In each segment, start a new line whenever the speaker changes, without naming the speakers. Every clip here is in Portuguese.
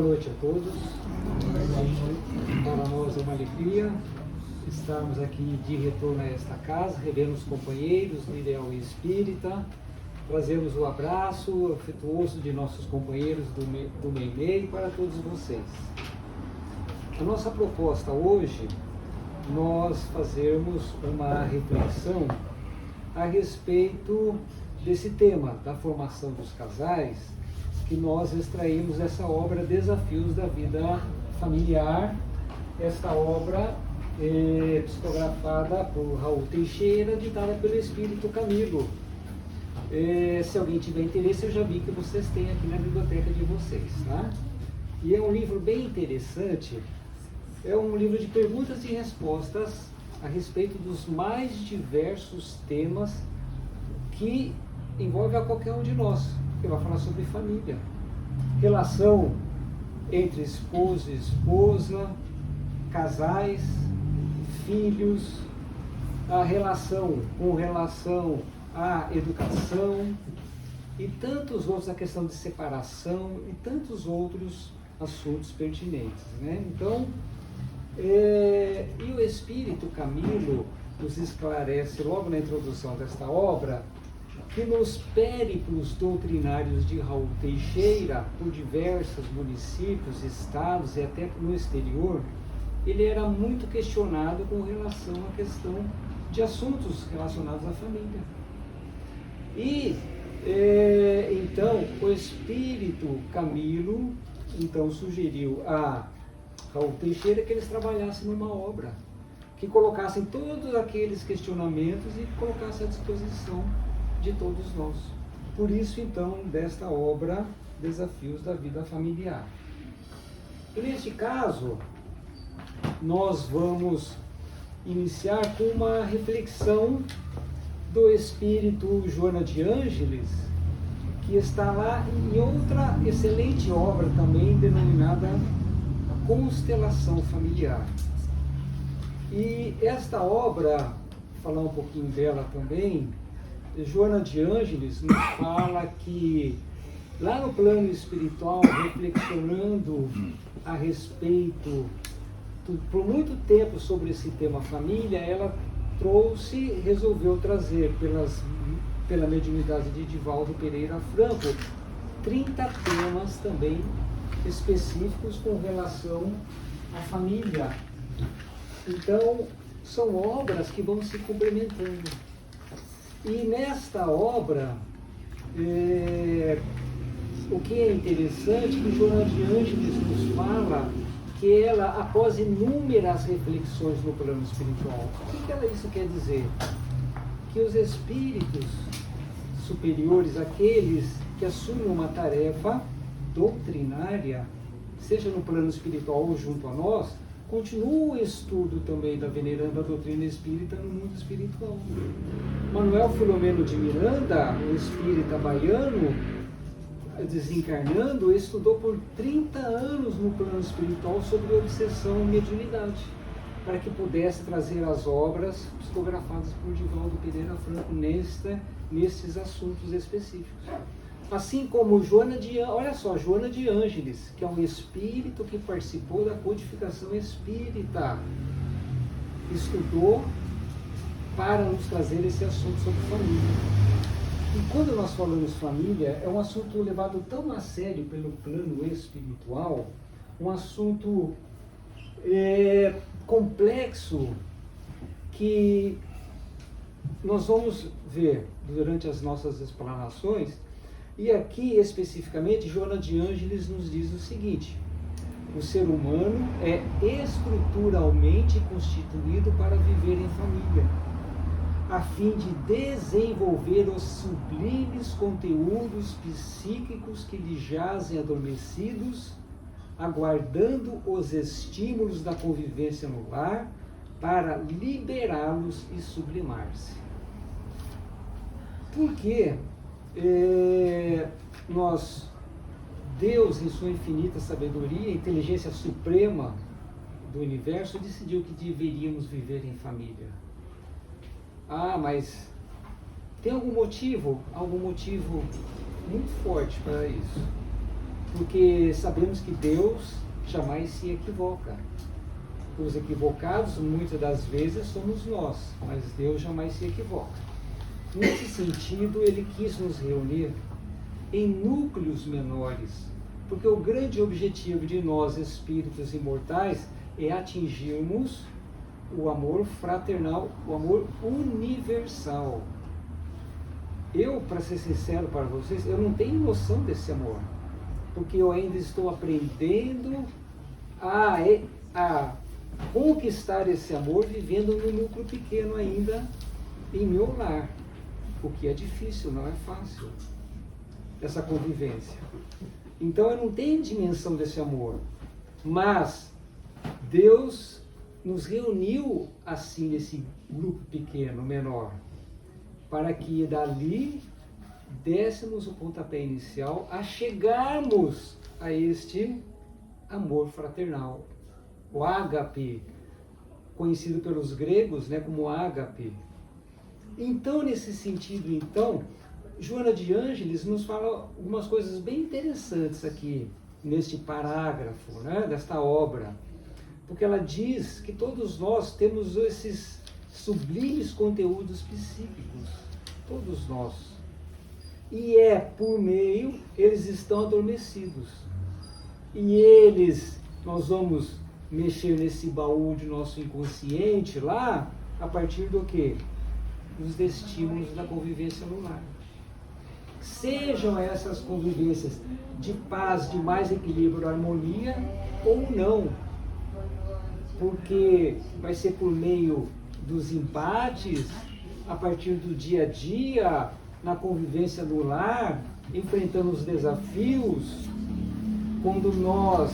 noite a todos. Para nós é uma alegria estarmos aqui de retorno a esta casa, revendo os companheiros do Ideal Espírita, trazemos o abraço afetuoso de nossos companheiros do Meimei para todos vocês. A nossa proposta hoje, nós fazermos uma reflexão a respeito desse tema da formação dos casais, que nós extraímos dessa obra Desafios da Vida Familiar, esta obra psicografada por Raul Teixeira, ditada pelo Espírito Camilo. Se alguém tiver interesse, eu já vi que vocês têm aqui na biblioteca de vocês, tá? E é um livro bem interessante, é um livro de perguntas e respostas a respeito dos mais diversos temas que envolvem a qualquer um de nós, que vai falar sobre família, relação entre esposo e esposa, casais, filhos, a relação com relação à educação e tantos outros, a questão de separação e tantos outros assuntos pertinentes, né? Então, e o Espírito Camilo nos esclarece logo na introdução desta obra que nos périplos doutrinários de Raul Teixeira, por diversos municípios, estados e até no exterior, ele era muito questionado com relação à questão de assuntos relacionados à família. E, então, o Espírito Camilo, então, sugeriu a Raul Teixeira que eles trabalhassem numa obra, que colocassem todos aqueles questionamentos e colocassem à disposição de todos nós. Por isso, então, desta obra, Desafios da Vida Familiar. E neste caso, nós vamos iniciar com uma reflexão do Espírito Joana de Ângeles, que está lá em outra excelente obra também, denominada Constelação Familiar. E esta obra, vou falar um pouquinho dela também, Joana de Ângeles nos fala que lá no plano espiritual, reflexionando a respeito, por muito tempo sobre esse tema família, ela resolveu trazer pela mediunidade de Divaldo Pereira Franco 30 temas também específicos com relação à família. Então, são obras que vão se complementando. E nesta obra, o que é interessante, que Joana de Ângeles nos fala que ela, após inúmeras reflexões no plano espiritual, o que isso quer dizer? Que os espíritos superiores, aqueles que assumem uma tarefa doutrinária, seja no plano espiritual ou junto a nós, continua o estudo também da veneranda doutrina espírita no mundo espiritual. Manuel Filomeno de Miranda, o espírita baiano, desencarnando, estudou por 30 anos no plano espiritual sobre obsessão e mediunidade, para que pudesse trazer as obras psicografadas por Divaldo Pereira Franco nestes assuntos específicos. Assim como Joana de Ângeles, que é um espírito que participou da codificação espírita, estudou para nos trazer esse assunto sobre família. E quando nós falamos família, é um assunto levado tão a sério pelo plano espiritual, um assunto complexo, que nós vamos ver durante as nossas explanações. E aqui, especificamente, Joana de Ângeles nos diz o seguinte: o ser humano é estruturalmente constituído para viver em família, a fim de desenvolver os sublimes conteúdos psíquicos que lhe jazem adormecidos, aguardando os estímulos da convivência no lar para liberá-los e sublimar-se. Por quê? Deus, em sua infinita sabedoria, inteligência suprema do universo, decidiu que deveríamos viver em família. Mas tem algum motivo muito forte para isso. porque sabemos que Deus jamais se equivoca. Os equivocados, muitas das vezes, somos nós, mas Deus jamais se equivoca. Nesse sentido, Ele quis nos reunir em núcleos menores, porque o grande objetivo de nós, espíritos imortais, é atingirmos o amor fraternal, o amor universal. Eu, para ser sincero para vocês, eu não tenho noção desse amor, porque eu ainda estou aprendendo a conquistar esse amor vivendo num núcleo pequeno ainda em meu lar, o que é difícil, não é fácil, essa convivência. Então eu não tenho dimensão desse amor, mas Deus nos reuniu assim nesse grupo pequeno, menor, para que dali dessemos o pontapé inicial a chegarmos a este amor fraternal, o ágape, conhecido pelos gregos, né, como ágape. Então, nesse sentido, Joana de Ângeles nos fala algumas coisas bem interessantes aqui, neste parágrafo, né, desta obra, porque ela diz que todos nós temos esses sublimes conteúdos psíquicos, todos nós, e por meio, eles estão adormecidos, e nós vamos mexer nesse baú de nosso inconsciente lá, a partir do quê? Dos estímulos da convivência no lar. Sejam essas convivências de paz, de mais equilíbrio, harmonia, ou não, porque vai ser por meio dos embates, a partir do dia a dia, na convivência no lar, enfrentando os desafios, quando nós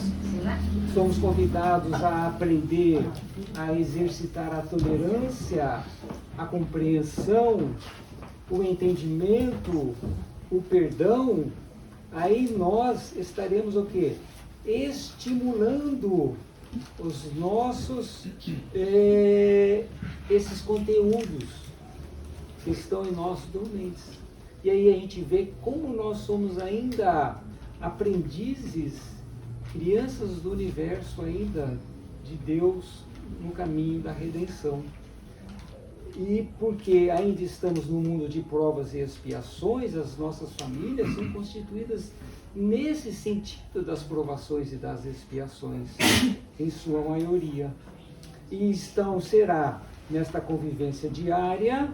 somos convidados a aprender a exercitar a tolerância, a compreensão, o entendimento, o perdão, aí nós estaremos o quê? Estimulando os nossos, esses conteúdos que estão em nossos dormentes. E aí a gente vê como nós somos ainda aprendizes, crianças do universo ainda, de Deus, no caminho da redenção. E porque ainda estamos no mundo de provas e expiações, as nossas famílias são constituídas nesse sentido das provações e das expiações, em sua maioria. E será nesta convivência diária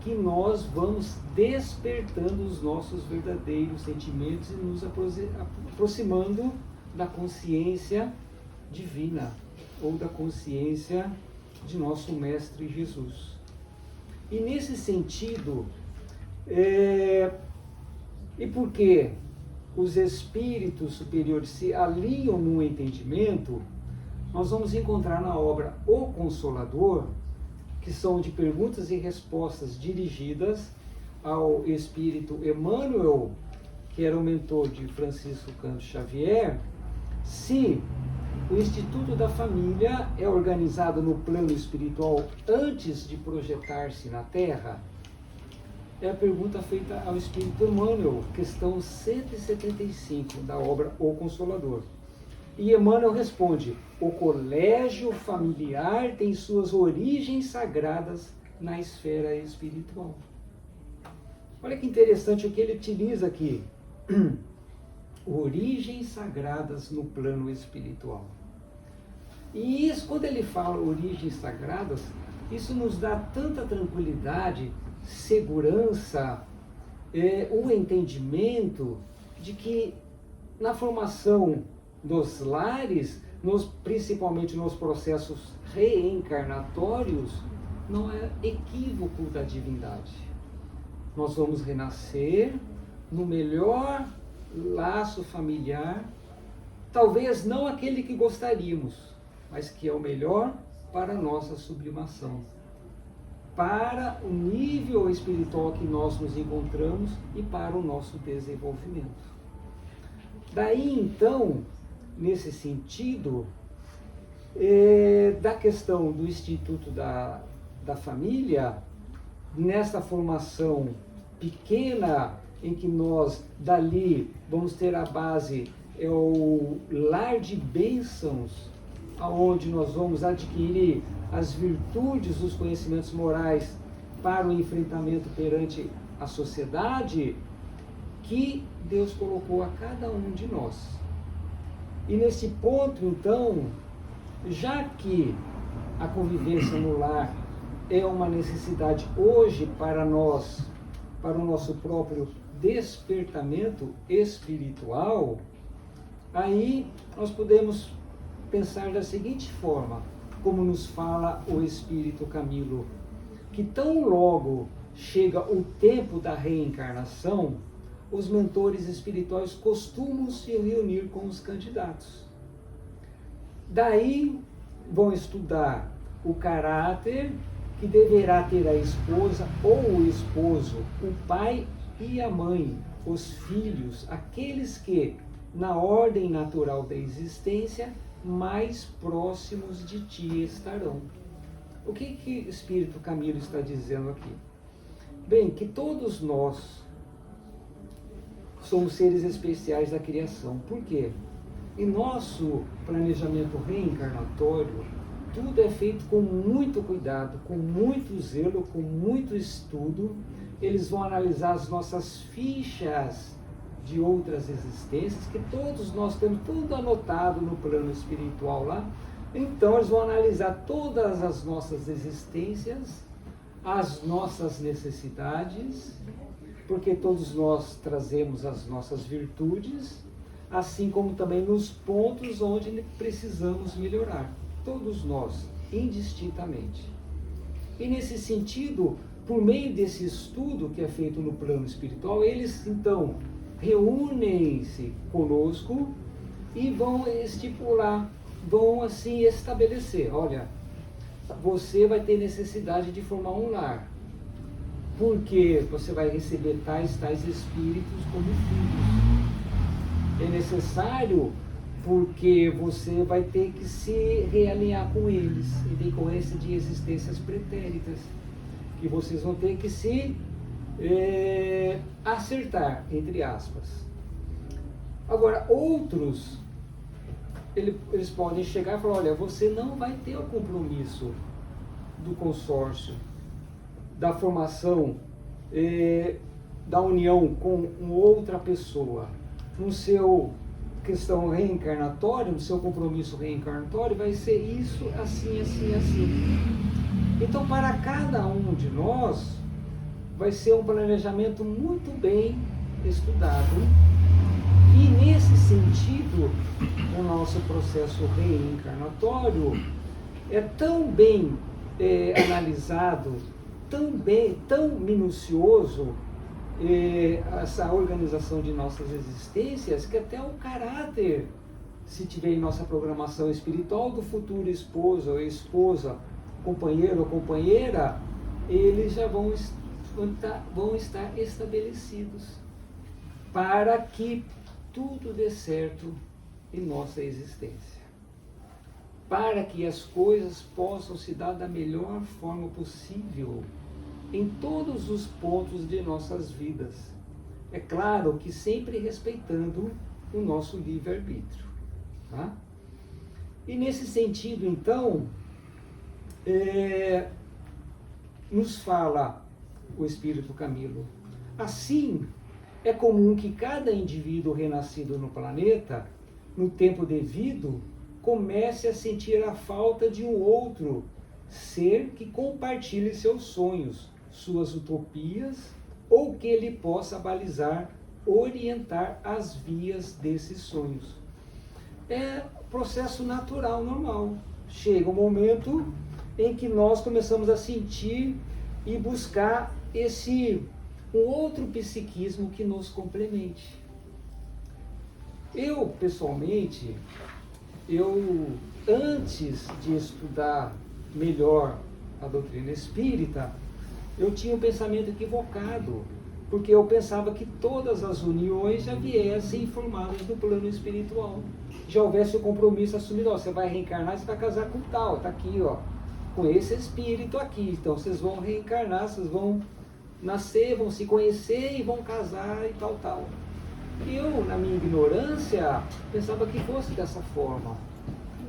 que nós vamos despertando os nossos verdadeiros sentimentos e nos aproximando da consciência divina, ou da consciência de nosso Mestre Jesus. E nesse sentido, e porque os espíritos superiores se alinham no entendimento, nós vamos encontrar na obra O Consolador, que são de perguntas e respostas dirigidas ao espírito Emmanuel, que era o mentor de Francisco Cândido Xavier, se o Instituto da Família é organizado no plano espiritual antes de projetar-se na Terra. É a pergunta feita ao espírito Emmanuel, questão 175 da obra O Consolador. E Emmanuel responde: o colégio familiar tem suas origens sagradas na esfera espiritual. Olha que interessante o que ele utiliza aqui. Origens sagradas no plano espiritual. E isso, quando ele fala origens sagradas, isso nos dá tanta tranquilidade, segurança, um entendimento de que na formação dos lares, principalmente nos processos reencarnatórios, não é equívoco da divindade. Nós vamos renascer no melhor laço familiar, talvez não aquele que gostaríamos, mas que é o melhor para a nossa sublimação, para o nível espiritual que nós nos encontramos e para o nosso desenvolvimento. Daí então, nesse sentido, da questão do Instituto da Família, nessa formação pequena, em que nós, dali, vamos ter a base é o lar de bênçãos, aonde nós vamos adquirir as virtudes, os conhecimentos morais para o enfrentamento perante a sociedade que Deus colocou a cada um de nós. E nesse ponto, então, já que a convivência no lar é uma necessidade hoje para nós, para o nosso próprio despertamento espiritual, aí nós podemos pensar da seguinte forma, como nos fala o Espírito Camilo, que tão logo chega o tempo da reencarnação, os mentores espirituais costumam se reunir com os candidatos. Daí vão estudar o caráter que deverá ter a esposa ou o esposo, o pai e a mãe, os filhos, aqueles que, na ordem natural da existência, mais próximos de ti estarão. O que o Espírito Camilo está dizendo aqui? Bem, que todos nós somos seres especiais da criação. Por quê? Em nosso planejamento reencarnatório, tudo é feito com muito cuidado, com muito zelo, com muito estudo. Eles vão analisar as nossas fichas de outras existências, que todos nós temos tudo anotado no plano espiritual lá. Então eles vão analisar todas as nossas existências, as nossas necessidades, porque todos nós trazemos as nossas virtudes, assim como também nos pontos onde precisamos melhorar. Todos nós, indistintamente. E nesse sentido, por meio desse estudo que é feito no plano espiritual, eles então reúnem-se conosco e vão estipular, vão assim estabelecer, olha, você vai ter necessidade de formar um lar, porque você vai receber tais espíritos como filhos. É necessário porque você vai ter que se realinhar com eles, em decorrência de existências pretéritas, que vocês vão ter que se acertar, entre aspas. Agora, outros, eles podem chegar e falar, olha, você não vai ter o compromisso do consórcio, da formação, da união com outra pessoa, no seu questão reencarnatória, no seu compromisso reencarnatório, vai ser isso, assim, assim, assim. Então, para cada um de nós, vai ser um planejamento muito bem estudado. E, nesse sentido, o nosso processo reencarnatório é tão bem analisado, tão minucioso, essa organização de nossas existências, que até o caráter, se tiver em nossa programação espiritual do futuro esposo ou esposa, companheiro ou companheira, eles já vão estar estabelecidos para que tudo dê certo em nossa existência, para que as coisas possam se dar da melhor forma possível em todos os pontos de nossas vidas. É claro que sempre respeitando o nosso livre-arbítrio. Tá? E nesse sentido, então, nos fala o Espírito Camilo, assim, é comum que cada indivíduo renascido no planeta, no tempo devido, comece a sentir a falta de um outro ser que compartilhe seus sonhos, suas utopias, ou que ele possa balizar, orientar as vias desses sonhos. É processo natural, normal. Chega um momento em que nós começamos a sentir e buscar um outro psiquismo que nos complemente. Eu, pessoalmente, antes de estudar melhor a doutrina espírita, eu tinha um pensamento equivocado, porque eu pensava que todas as uniões já viessem formadas do plano espiritual. Já houvesse o compromisso assumido, você vai reencarnar, você vai casar com tal, está aqui, com esse espírito aqui. Então vocês vão reencarnar, vocês vão nascer, vão se conhecer e vão casar e tal. Eu, na minha ignorância, pensava que fosse dessa forma,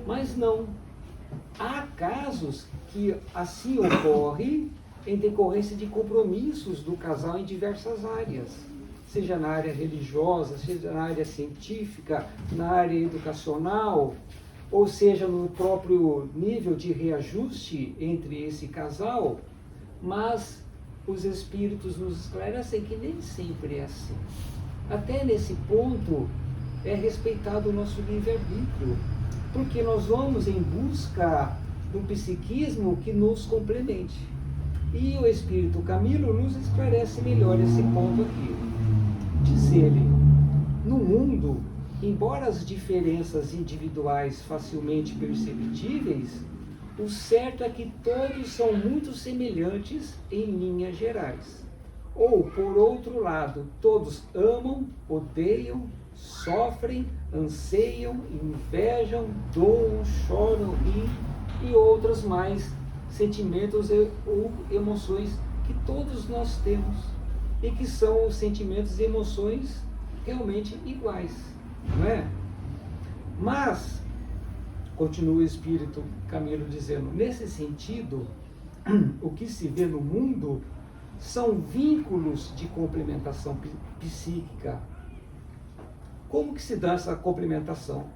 mas não. Há casos que assim ocorre em decorrência de compromissos do casal em diversas áreas, seja na área religiosa, seja na área científica, na área educacional, ou seja no próprio nível de reajuste entre esse casal, mas os espíritos nos esclarecem que nem sempre é assim. Até nesse ponto é respeitado o nosso livre-arbítrio, porque nós vamos em busca de um psiquismo que nos complemente. E o Espírito Camilo nos esclarece melhor esse ponto aqui. Diz ele, no mundo, embora as diferenças individuais facilmente perceptíveis, o certo é que todos são muito semelhantes em linhas gerais. Ou, por outro lado, todos amam, odeiam, sofrem, anseiam, invejam, doam, choram e outras mais sentimentos ou emoções que todos nós temos e que são sentimentos e emoções realmente iguais, não é? Mas, continua o Espírito Camilo dizendo, nesse sentido, o que se vê no mundo são vínculos de complementação psíquica. Como que se dá essa complementação?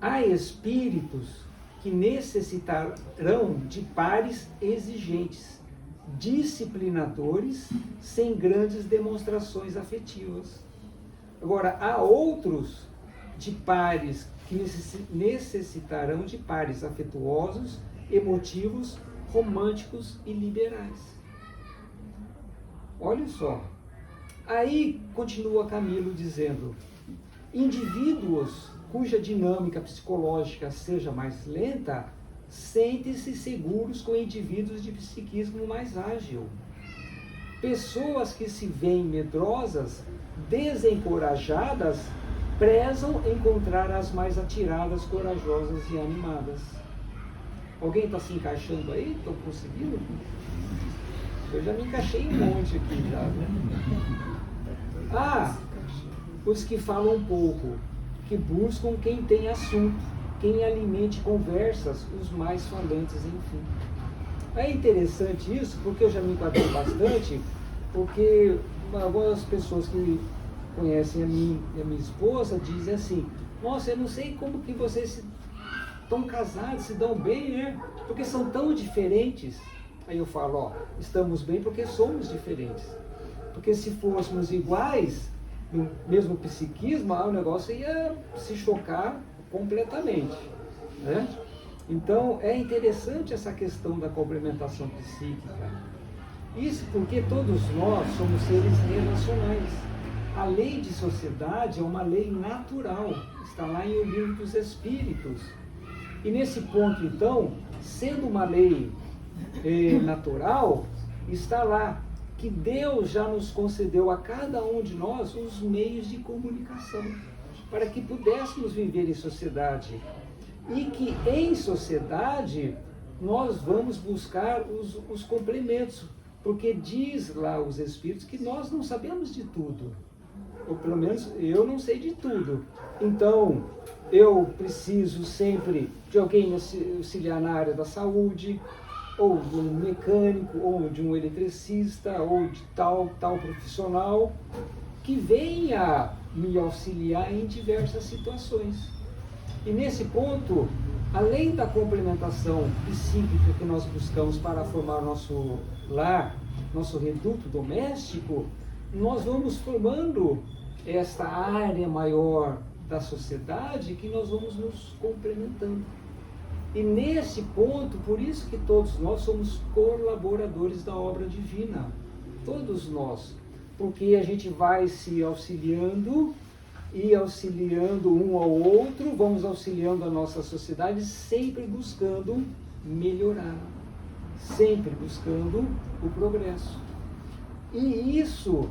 Há espíritos que necessitarão de pares exigentes, disciplinadores, sem grandes demonstrações afetivas. Agora, há outros de pares que necessitarão de pares afetuosos, emotivos, românticos e liberais. Olha só. Aí continua Camilo dizendo, indivíduos cuja dinâmica psicológica seja mais lenta, sentem-se seguros com indivíduos de psiquismo mais ágil. Pessoas que se veem medrosas, desencorajadas, prezam encontrar as mais atiradas, corajosas e animadas. Alguém está se encaixando aí? Estão conseguindo? Eu já me encaixei um monte aqui já, né? Os que falam pouco, que buscam quem tem assunto, quem alimente conversas, os mais falantes, enfim. É interessante isso, porque eu já me enquadrei bastante, porque algumas pessoas que conhecem a mim e a minha esposa dizem assim, nossa, eu não sei como que vocês estão casados, se dão bem, né? Porque são tão diferentes. Aí eu falo, ó, estamos bem porque somos diferentes. Porque se fôssemos iguais, no mesmo psiquismo, o negócio ia se chocar completamente, né? Então, é interessante essa questão da complementação psíquica. Isso porque todos nós somos seres relacionais. A lei de sociedade é uma lei natural, está lá em O Livro dos Espíritos. E nesse ponto, então, sendo uma lei natural, está lá que Deus já nos concedeu a cada um de nós os meios de comunicação, para que pudéssemos viver em sociedade. E que em sociedade nós vamos buscar os complementos, porque diz lá os Espíritos que nós não sabemos de tudo, ou pelo menos eu não sei de tudo. Então, eu preciso sempre de alguém auxiliar na área da saúde, ou de um mecânico, ou de um eletricista, ou de tal profissional, que venha me auxiliar em diversas situações. E nesse ponto, além da complementação psíquica que nós buscamos para formar nosso lar, nosso reduto doméstico, nós vamos formando esta área maior da sociedade que nós vamos nos complementando. E nesse ponto, por isso que todos nós somos colaboradores da obra divina, todos nós, porque a gente vai se auxiliando e auxiliando um ao outro, vamos auxiliando a nossa sociedade, sempre buscando melhorar, sempre buscando o progresso. E isso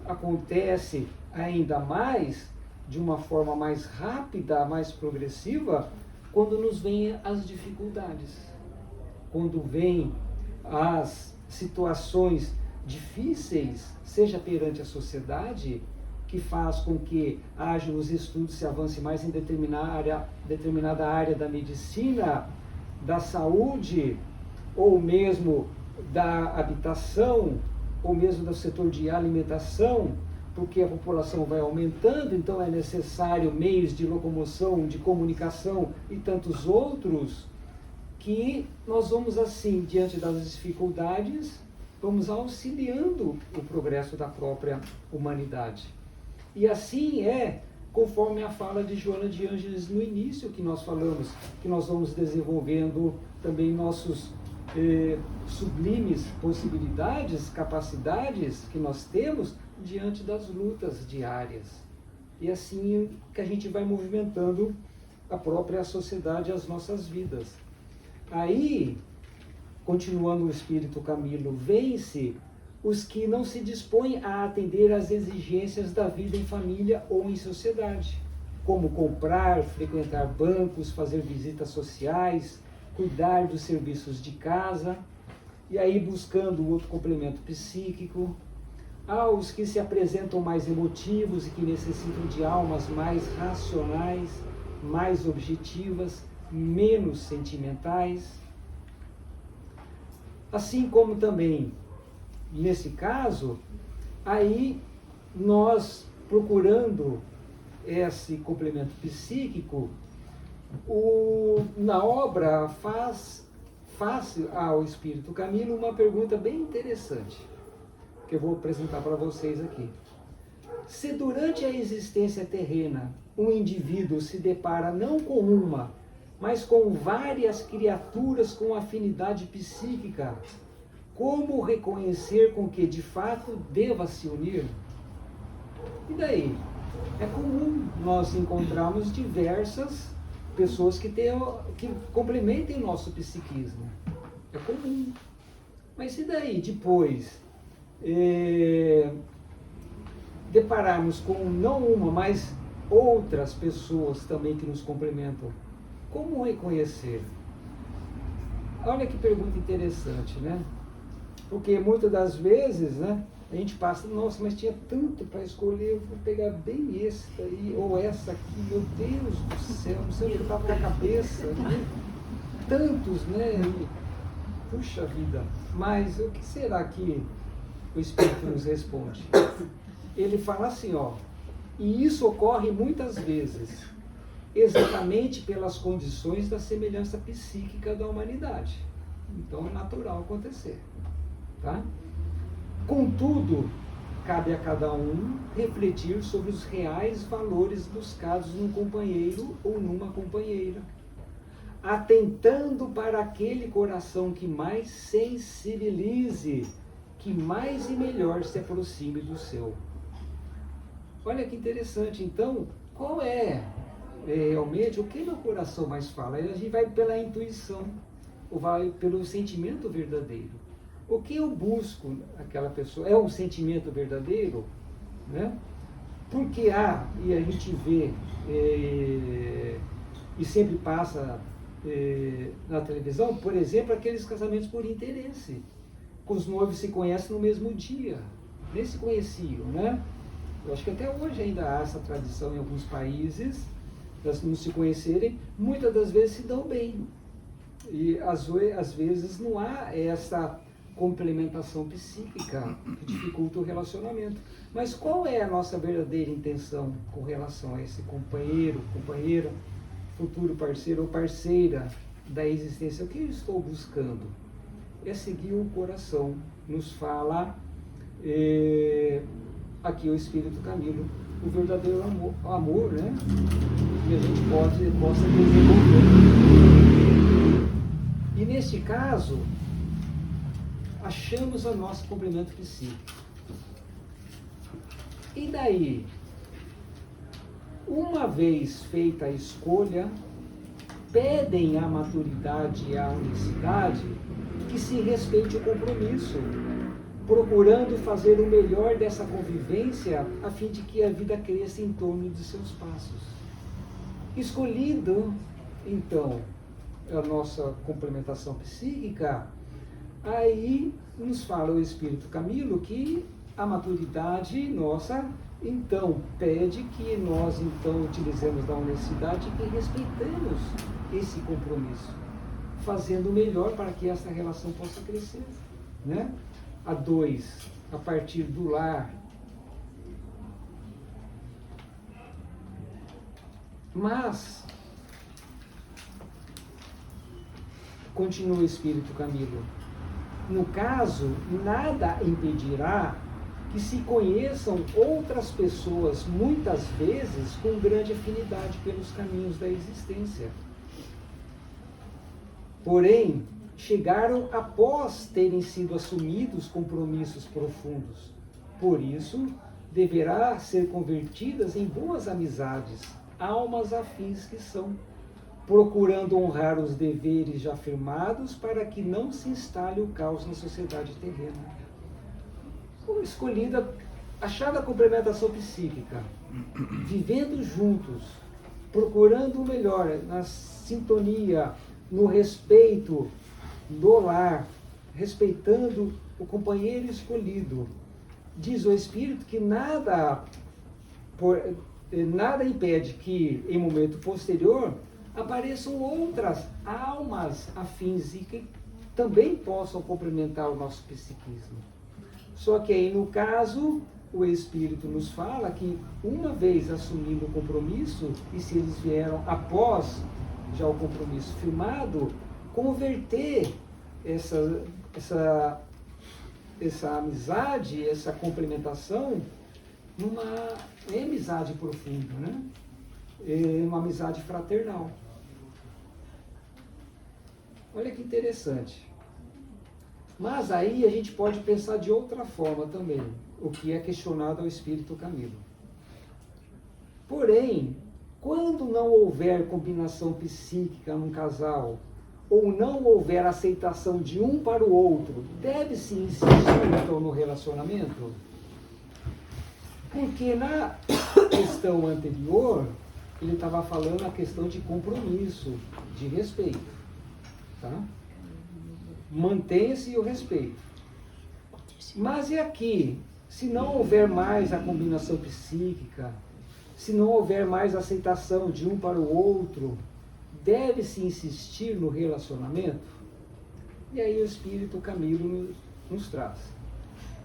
acontece ainda mais, de uma forma mais rápida, mais progressiva, quando nos vêm as dificuldades, quando vêm as situações difíceis, seja perante a sociedade, que faz com que haja os estudos, se avance mais em determinada área da medicina, da saúde, ou mesmo da habitação, ou mesmo do setor de alimentação, porque a população vai aumentando, então é necessário meios de locomoção, de comunicação e tantos outros, que nós vamos assim, diante das dificuldades, vamos auxiliando o progresso da própria humanidade. E assim é, conforme a fala de Joana de Ângeles no início que nós falamos, que nós vamos desenvolvendo também nossos sublimes possibilidades, capacidades que nós temos diante das lutas diárias. E assim que a gente vai movimentando a própria sociedade e as nossas vidas. Aí, continuando o espírito Camilo, vence os que não se dispõem a atender às exigências da vida em família ou em sociedade, como comprar, frequentar bancos, fazer visitas sociais, cuidar dos serviços de casa, e aí buscando outro complemento psíquico, aos que se apresentam mais emotivos e que necessitam de almas mais racionais, mais objetivas, menos sentimentais. Assim como também, nesse caso, aí nós procurando esse complemento psíquico, na obra faz ao Espírito Camilo uma pergunta bem interessante, que eu vou apresentar para vocês aqui. Se durante a existência terrena um indivíduo se depara não com uma, mas com várias criaturas com afinidade psíquica, como reconhecer com que de fato deva se unir? E daí? É comum nós encontrarmos diversas pessoas que complementem o nosso psiquismo. É comum. Mas e daí, depois, depararmos com não uma, mas outras pessoas também que nos complementam? Como reconhecer? Olha que pergunta interessante, né? Porque muitas das vezes, né, a gente passa, nossa, mas tinha tanto para escolher, eu vou pegar bem esse daí, ou essa aqui, meu Deus do céu, não sei o que estava na cabeça, né? Tantos, né? E, puxa vida, mas o que será que o Espírito nos responde? Ele fala assim, ó, e isso ocorre muitas vezes, exatamente pelas condições da semelhança psíquica da humanidade. Então é natural acontecer. Tá? Contudo, cabe a cada um refletir sobre os reais valores buscados num companheiro ou numa companheira, atentando para aquele coração que mais sensibilize, que mais e melhor se aproxime do seu. Olha que interessante. Então, qual é realmente o que meu coração mais fala? A gente vai pela intuição, ou vai pelo sentimento verdadeiro. O que eu busco aquela pessoa? É um sentimento verdadeiro? Né? Porque e a gente vê, e sempre passa na televisão, por exemplo, aqueles casamentos por interesse. Os noivos se conhecem no mesmo dia, nem se conheciam, né? Eu acho que até hoje ainda há essa tradição em alguns países, das não se conhecerem, muitas das vezes se dão bem. E às vezes não há essa complementação psíquica que dificulta o relacionamento. Mas qual é a nossa verdadeira intenção com relação a esse companheiro, companheira, futuro parceiro ou parceira da existência? O que eu estou buscando? É seguir o coração. Nos fala aqui o Espírito Camilo, o verdadeiro amor, né? Que a gente possa desenvolver. E neste caso, achamos o nosso complemento psíquico. E daí, uma vez feita a escolha, pedem a maturidade e a unicidade que se respeite o compromisso, procurando fazer o melhor dessa convivência a fim de que a vida cresça em torno de seus passos. Escolhido, então, a nossa complementação psíquica, aí nos fala o Espírito Camilo que a maturidade nossa então pede que nós então utilizemos da honestidade e que respeitemos esse compromisso, fazendo o melhor para que essa relação possa crescer, né? A 2, a partir do lar. Mas, continua o Espírito Camilo, no caso, nada impedirá que se conheçam outras pessoas, muitas vezes com grande afinidade pelos caminhos da existência. Porém, chegaram após terem sido assumidos compromissos profundos. Por isso, deverá ser convertidas em boas amizades, almas afins que são, procurando honrar os deveres já firmados para que não se instale o caos na sociedade terrena. Escolhida, achada a complementação psíquica, vivendo juntos, procurando o melhor, na sintonia, no respeito do lar, respeitando o companheiro escolhido. Diz o Espírito que nada impede que, em momento posterior, apareçam outras almas afins e que também possam complementar o nosso psiquismo. Só que aí, no caso, o Espírito nos fala que, uma vez assumindo o compromisso, e se eles vieram após já o compromisso firmado, converter essa amizade, essa complementação, numa amizade profunda, né? Uma amizade fraternal. Olha que interessante. Mas aí a gente pode pensar de outra forma também, o que é questionado ao Espírito Camilo. Porém, quando não houver combinação psíquica num casal, ou não houver aceitação de um para o outro, deve-se insistir então no relacionamento? Porque na questão anterior, ele estava falando a questão de compromisso, de respeito. Tá? Mantenha-se o respeito. Mas e aqui? Se não houver mais a combinação psíquica, se não houver mais aceitação de um para o outro, deve-se insistir no relacionamento? E aí o Espírito Camilo nos traz.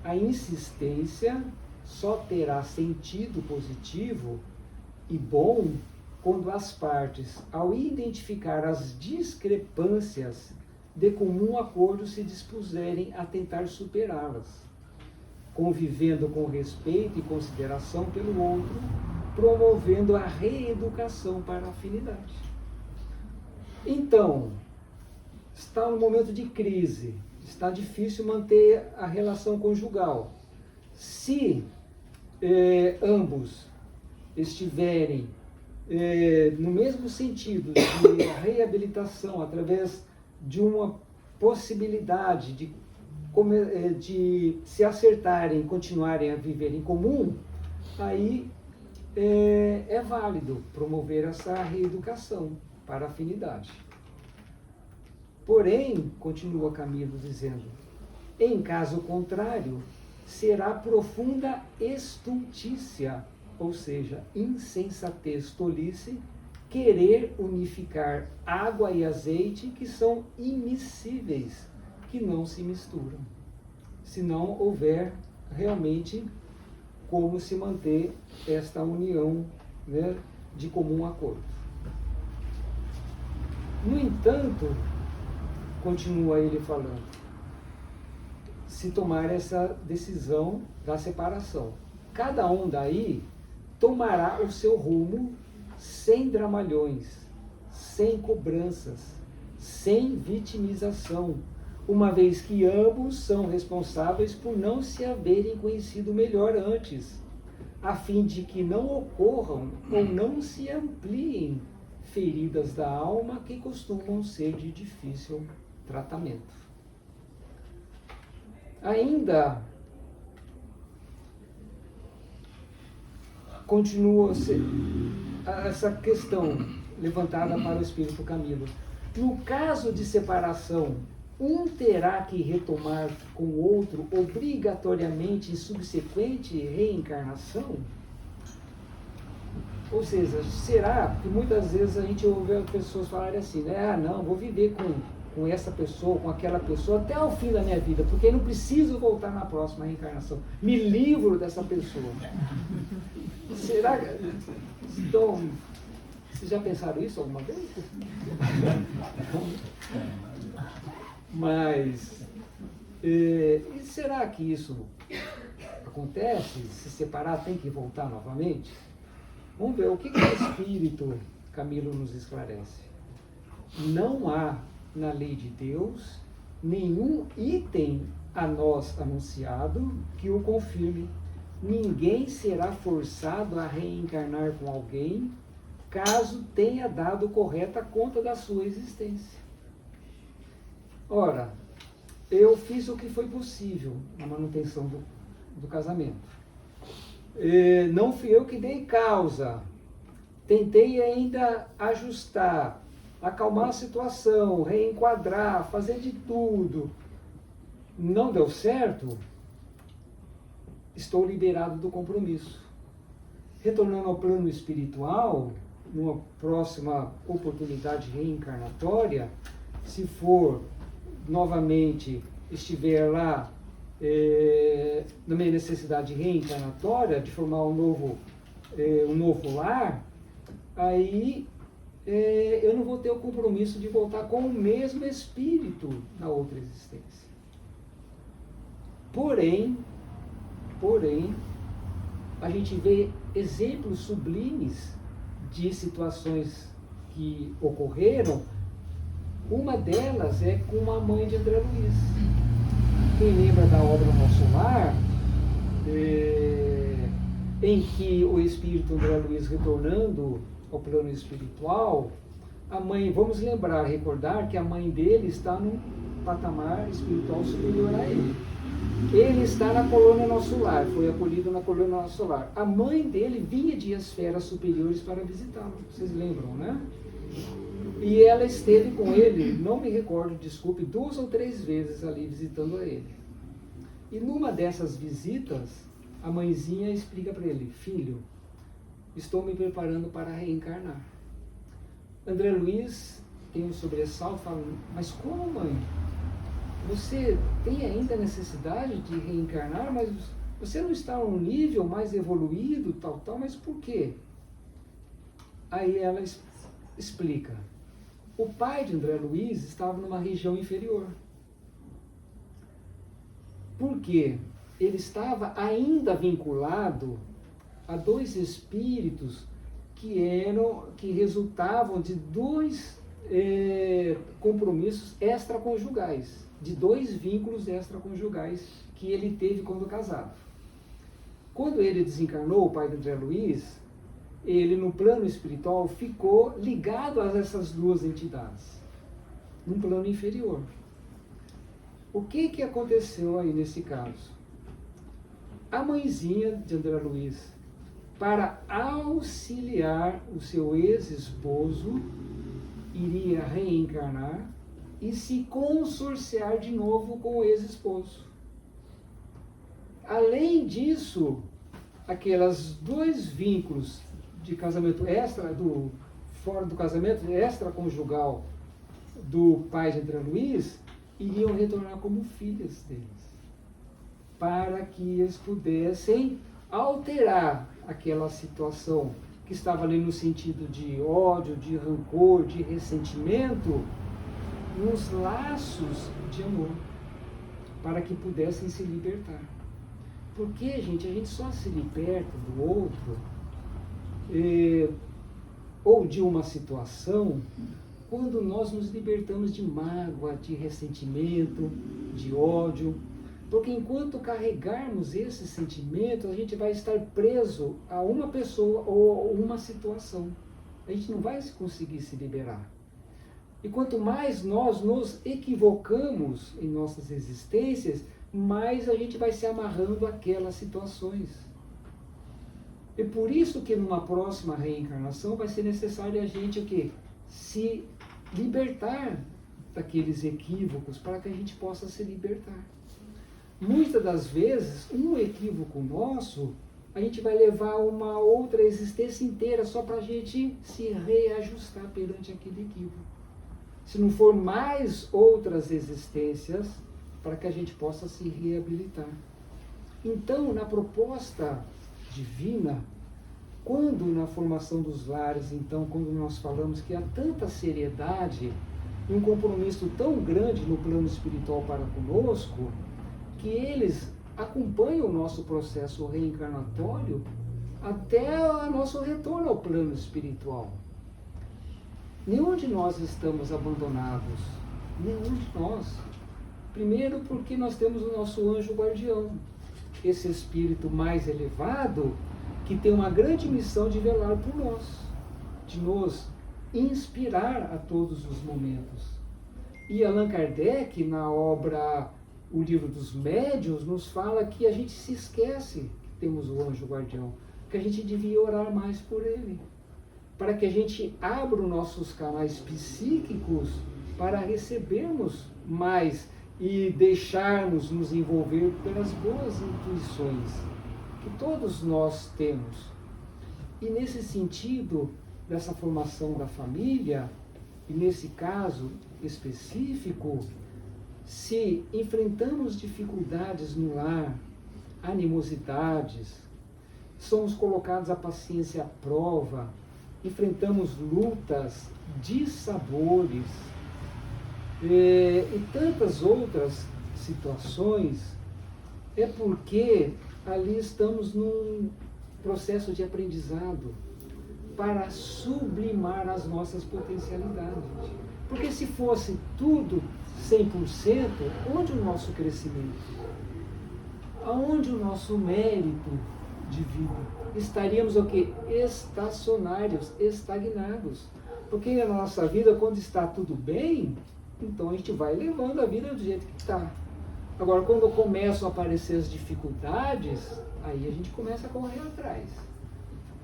A insistência só terá sentido positivo e bom quando as partes, ao identificar as discrepâncias, de comum acordo se dispuserem a tentar superá-las, convivendo com respeito e consideração pelo outro, promovendo a reeducação para a afinidade. Então, está no momento de crise, está difícil manter a relação conjugal. Se ambos estiverem no mesmo sentido de reabilitação, através de uma possibilidade de se acertarem, continuarem a viver em comum, aí é válido promover essa reeducação para a afinidade. Porém, continua Camilo dizendo, em caso contrário, será profunda estultícia, ou seja, insensatez, tolice, querer unificar água e azeite que são imiscíveis, que não se misturam, se não houver realmente como se manter esta união, né, de comum acordo. No entanto, continua ele falando, se tomar essa decisão da separação, cada um daí tomará o seu rumo sem dramalhões, sem cobranças, sem vitimização, uma vez que ambos são responsáveis por não se haverem conhecido melhor antes, a fim de que não ocorram ou não se ampliem feridas da alma que costumam ser de difícil tratamento. Ainda continua essa questão levantada para o Espírito Camilo. No caso de separação, um terá que retomar com o outro obrigatoriamente em subsequente reencarnação? Ou seja, será que muitas vezes a gente ouve as pessoas falarem assim, né? Ah, não, vou viver com essa pessoa, com aquela pessoa até o fim da minha vida, porque eu não preciso voltar na próxima reencarnação. Me livro dessa pessoa. Será que... Então, vocês já pensaram isso alguma vez? Mas, e será que isso acontece? Se separar tem que voltar novamente? Vamos ver, o que o Espírito Camilo nos esclarece? Não há na lei de Deus nenhum item a nós anunciado que o confirme. Ninguém será forçado a reencarnar com alguém caso tenha dado correta conta da sua existência. Ora, eu fiz o que foi possível na manutenção do casamento. Não fui eu que dei causa. Tentei ainda ajustar, acalmar a situação, reenquadrar, fazer de tudo. Não deu certo? Estou liberado do compromisso. Retornando ao plano espiritual, numa próxima oportunidade reencarnatória, se for novamente estiver lá na minha necessidade reencarnatória de formar um novo lar, aí eu não vou ter o compromisso de voltar com o mesmo espírito na outra existência. Porém, a gente vê exemplos sublimes de situações que ocorreram. Uma delas é com a mãe de André Luiz. Quem lembra da obra Nosso Lar, em que o espírito André Luiz retornando ao plano espiritual, a mãe, vamos recordar que a mãe dele está num patamar espiritual superior a ele. Ele está na colônia Nosso Lar, foi acolhido na colônia Nosso Lar. A mãe dele vinha de esferas superiores para visitá-lo, vocês lembram, né? E ela esteve com ele, não me recordo, desculpe, 2 ou 3 vezes ali visitando a ele. E numa dessas visitas, a mãezinha explica para ele: filho, estou me preparando para reencarnar. André Luiz tem um sobressalto, fala: mas como, mãe? Você tem ainda necessidade de reencarnar, mas você não está num nível mais evoluído, tal, mas por quê? Aí ela explica: o pai de André Luiz estava numa região inferior. Por quê? Ele estava ainda vinculado a 2 espíritos que resultavam de 2 compromissos extraconjugais, de 2 vínculos extraconjugais que ele teve quando casado. Quando ele desencarnou, o pai de André Luiz, ele no plano espiritual ficou ligado a essas 2 entidades, num plano inferior. O que aconteceu aí nesse caso? A mãezinha de André Luiz, para auxiliar o seu ex-esposo, iria reencarnar e se consorciar de novo com o ex-esposo. Além disso, aquelas 2 vínculos de casamento fora do casamento extraconjugal do pai de André Luiz iriam retornar como filhas deles, para que eles pudessem alterar aquela situação que estava ali no sentido de ódio, de rancor, de ressentimento, nos laços de amor, para que pudessem se libertar. Porque, gente, a gente só se liberta do outro ou de uma situação quando nós nos libertamos de mágoa, de ressentimento, de ódio. Porque enquanto carregarmos esse sentimento, a gente vai estar preso a uma pessoa ou a uma situação. A gente não vai conseguir se liberar. E quanto mais nós nos equivocamos em nossas existências, mais a gente vai se amarrando àquelas situações. E por isso que numa próxima reencarnação vai ser necessário a gente o quê? Se libertar daqueles equívocos para que a gente possa se libertar. Muitas das vezes, um equívoco nosso a gente vai levar uma outra existência inteira só para a gente se reajustar perante aquele equívoco. Se não for mais outras existências, para que a gente possa se reabilitar. Então, na proposta divina, quando na formação dos lares, então, quando nós falamos que há tanta seriedade e um compromisso tão grande no plano espiritual para conosco, que eles acompanham o nosso processo reencarnatório até o nosso retorno ao plano espiritual. Nenhum de nós estamos abandonados, nenhum de nós. Primeiro porque nós temos o nosso anjo guardião, esse espírito mais elevado, que tem uma grande missão de velar por nós, de nos inspirar a todos os momentos. E Allan Kardec, na obra O Livro dos Médiuns, nos fala que a gente se esquece que temos o anjo guardião, que a gente devia orar mais por ele, para que a gente abra os nossos canais psíquicos para recebermos mais e deixarmos nos envolver pelas boas intuições que todos nós temos. E nesse sentido, dessa formação da família, e nesse caso específico, se enfrentamos dificuldades no lar, animosidades, somos colocados à paciência à prova, enfrentamos lutas, dissabores, e tantas outras situações, é porque ali estamos num processo de aprendizado para sublimar as nossas potencialidades. Porque se fosse tudo 100%, onde o nosso crescimento? Aonde o nosso mérito de vida? Estaríamos o quê? Estacionários, estagnados. Porque na nossa vida, quando está tudo bem, então a gente vai levando a vida do jeito que está. Agora, quando começam a aparecer as dificuldades, aí a gente começa a correr atrás.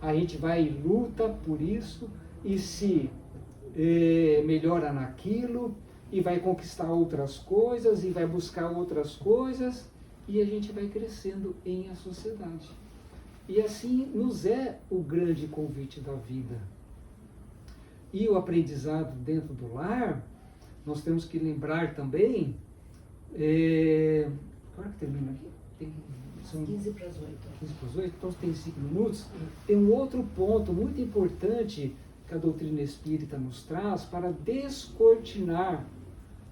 A gente vai e luta por isso e se melhora naquilo e vai conquistar outras coisas e vai buscar outras coisas e a gente vai crescendo em a sociedade. E assim nos é o grande convite da vida. E o aprendizado dentro do lar, nós temos que lembrar também, agora que termina aqui? São
15 para as 8.
15 para as 8, então tem 5 minutos. Tem um outro ponto muito importante que a doutrina espírita nos traz para descortinar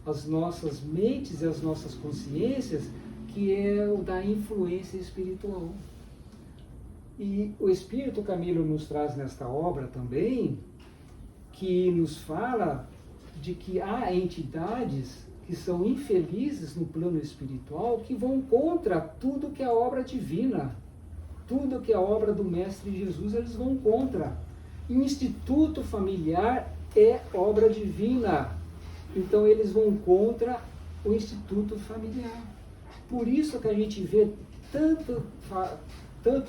as nossas mentes e as nossas consciências, que é o da influência espiritual. E o Espírito Camilo nos traz nesta obra também, que nos fala de que há entidades que são infelizes no plano espiritual, que vão contra tudo que é a obra divina, tudo que é a obra do Mestre Jesus, eles vão contra. E o instituto familiar é obra divina, então eles vão contra o instituto familiar. Por isso que a gente vê tanto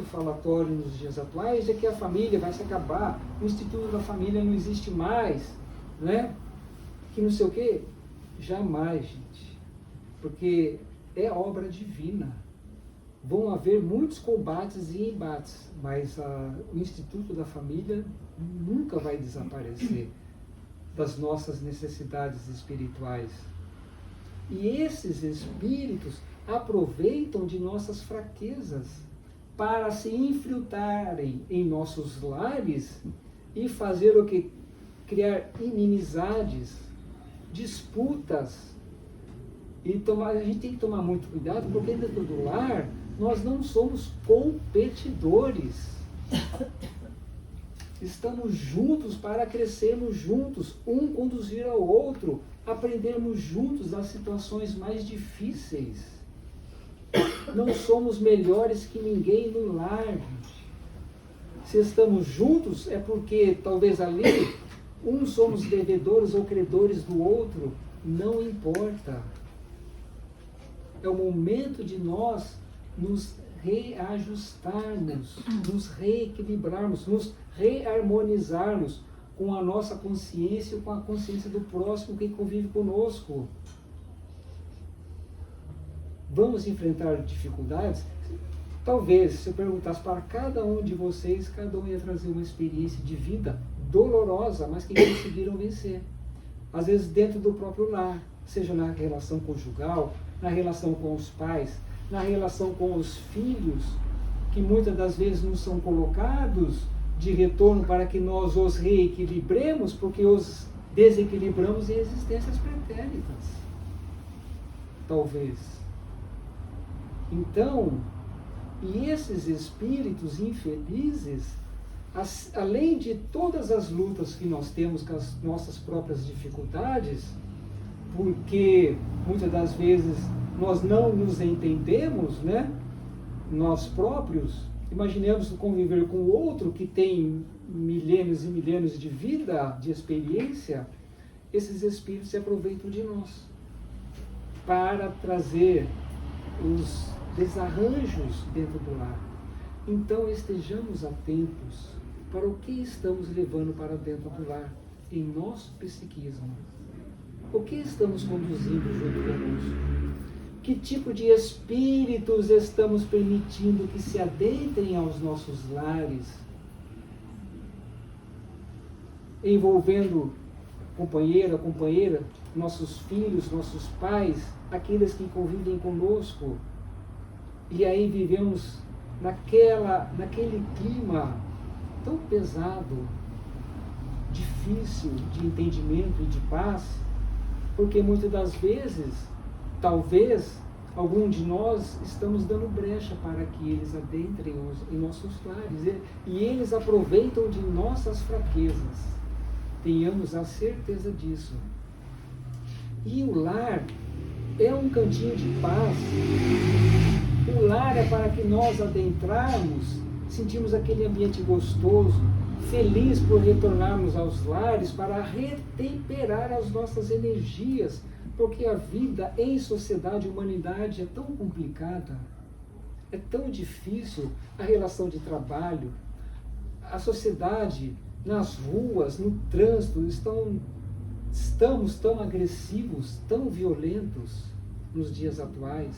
falatório nos dias atuais de que a família vai se acabar, o instituto da família não existe mais, né? Que não sei o quê. Jamais, gente, porque é obra divina. Vão haver muitos combates e embates, mas o Instituto da Família nunca vai desaparecer das nossas necessidades espirituais. E esses espíritos aproveitam de nossas fraquezas para se infiltrarem em nossos lares e fazer o que? Criar inimizades, disputas. E a gente tem que tomar muito cuidado, porque dentro do lar nós não somos competidores. Estamos juntos para crescermos juntos, um conduzir ao outro, aprendermos juntos as situações mais difíceis. Não somos melhores que ninguém no lar, gente. Se estamos juntos é porque talvez ali uns somos devedores ou credores do outro, não importa. É o momento de nós nos reajustarmos, nos reequilibrarmos, nos reharmonizarmos com a nossa consciência e com a consciência do próximo que convive conosco. Vamos enfrentar dificuldades? Talvez, se eu perguntasse para cada um de vocês, cada um ia trazer uma experiência de vida dolorosa, mas que conseguiram vencer. Às vezes dentro do próprio lar, seja na relação conjugal, na relação com os pais, na relação com os filhos, que muitas das vezes não são colocados de retorno para que nós os reequilibremos, porque os desequilibramos em existências pretéritas. Talvez. Então, e esses espíritos infelizes, além de todas as lutas que nós temos com as nossas próprias dificuldades, porque muitas das vezes nós não nos entendemos, né? Nós próprios, imaginemos conviver com outro que tem milênios e milênios de vida, de experiência, esses espíritos se aproveitam de nós para trazer os desarranjos dentro do lar. Então estejamos atentos para o que estamos levando para dentro do lar, em nosso psiquismo. O que estamos conduzindo junto conosco? Que tipo de espíritos estamos permitindo que se adentrem aos nossos lares, envolvendo companheira, nossos filhos, nossos pais, aqueles que convivem conosco. E aí vivemos naquele clima tão pesado, difícil de entendimento e de paz, porque muitas das vezes, talvez, algum de nós estamos dando brecha para que eles adentrem em nossos lares, e eles aproveitam de nossas fraquezas. Tenhamos a certeza disso. E o lar é um cantinho de paz. O lar é para que nós adentrarmos, sentimos aquele ambiente gostoso, feliz por retornarmos aos lares para retemperar as nossas energias, porque a vida em sociedade, humanidade é tão complicada, é tão difícil a relação de trabalho, a sociedade nas ruas, no trânsito, estamos tão agressivos, tão violentos nos dias atuais,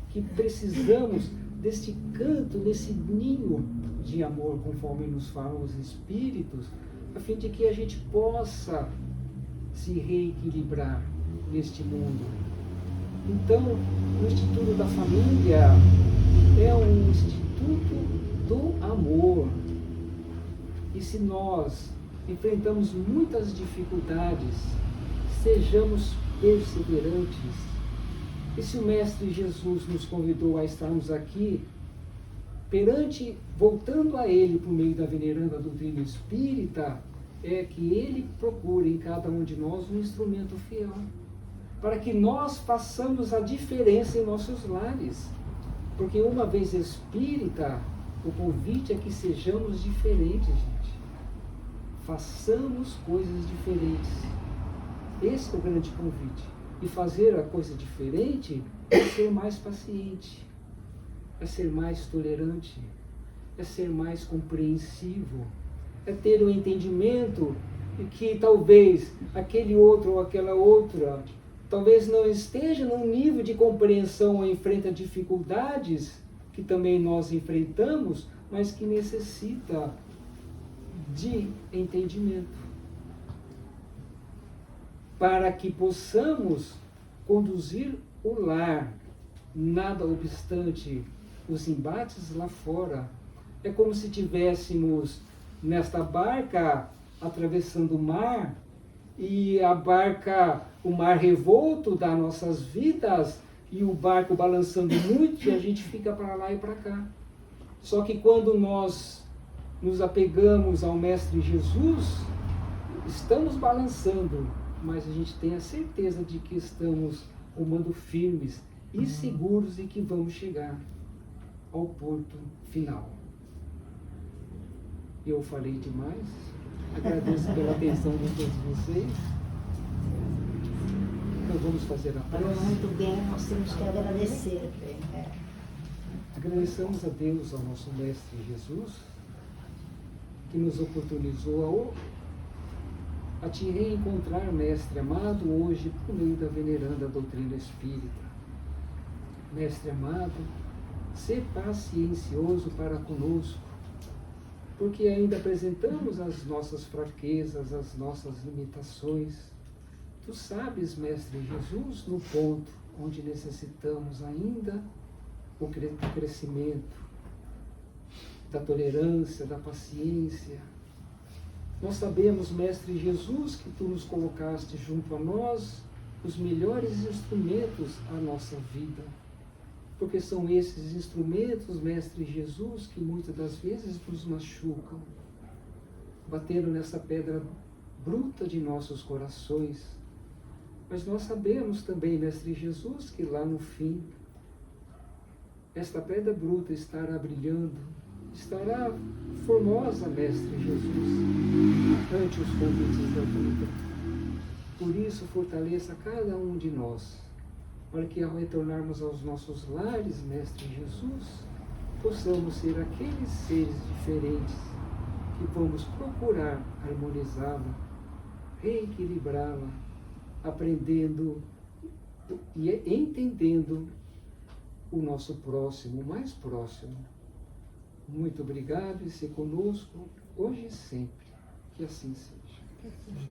que precisamos deste canto, desse ninho de amor, conforme nos falam os espíritos, a fim de que a gente possa se reequilibrar neste mundo. Então, o Instituto da Família é um instituto do amor. E se nós enfrentamos muitas dificuldades, sejamos perseverantes. E se o Mestre Jesus nos convidou a estarmos aqui, voltando a Ele por meio da veneranda doutrina espírita, é que Ele procure em cada um de nós um instrumento fiel, para que nós façamos a diferença em nossos lares. Porque uma vez espírita, o convite é que sejamos diferentes, gente. Façamos coisas diferentes. Esse é o grande convite. E fazer a coisa diferente é ser mais paciente, é ser mais tolerante, é ser mais compreensivo, é ter um entendimento de que talvez aquele outro ou aquela outra talvez não esteja num nível de compreensão ou enfrenta dificuldades que também nós enfrentamos, mas que necessita de entendimento, para que possamos conduzir o lar, nada obstante os embates lá fora. É como se tivéssemos nesta barca atravessando o mar, e a barca, o mar revolto das nossas vidas, e o barco balançando muito, e a gente fica para lá e para cá. Só que quando nós nos apegamos ao Mestre Jesus, estamos balançando, mas a gente tem a certeza de que estamos rumando firmes e seguros e que vamos chegar ao porto final. Eu falei demais, agradeço pela atenção de todos vocês. Então vamos fazer a prece.
Falou muito bem, nós temos que agradecer.
Agradecemos a Deus, ao nosso Mestre Jesus, que nos oportunizou a te reencontrar, Mestre amado, hoje por meio da veneranda doutrina espírita. Mestre amado, Sê paciencioso para conosco, porque ainda apresentamos as nossas fraquezas, as nossas limitações. Tu sabes, Mestre Jesus, no ponto onde necessitamos ainda o crescimento, da tolerância, da paciência. Nós sabemos, Mestre Jesus, que Tu nos colocaste junto a nós os melhores instrumentos à nossa vida. Porque são esses instrumentos, Mestre Jesus, que muitas das vezes nos machucam, batendo nessa pedra bruta de nossos corações. Mas nós sabemos também, Mestre Jesus, que lá no fim, esta pedra bruta estará brilhando, estará formosa, Mestre Jesus, ante os convites da vida. Por isso, fortaleça cada um de nós, para que ao retornarmos aos nossos lares, Mestre Jesus, possamos ser aqueles seres diferentes que vamos procurar harmonizá-la, reequilibrá-la, aprendendo e entendendo o nosso próximo, o mais próximo. Muito obrigado e se conosco hoje e sempre. Que assim seja.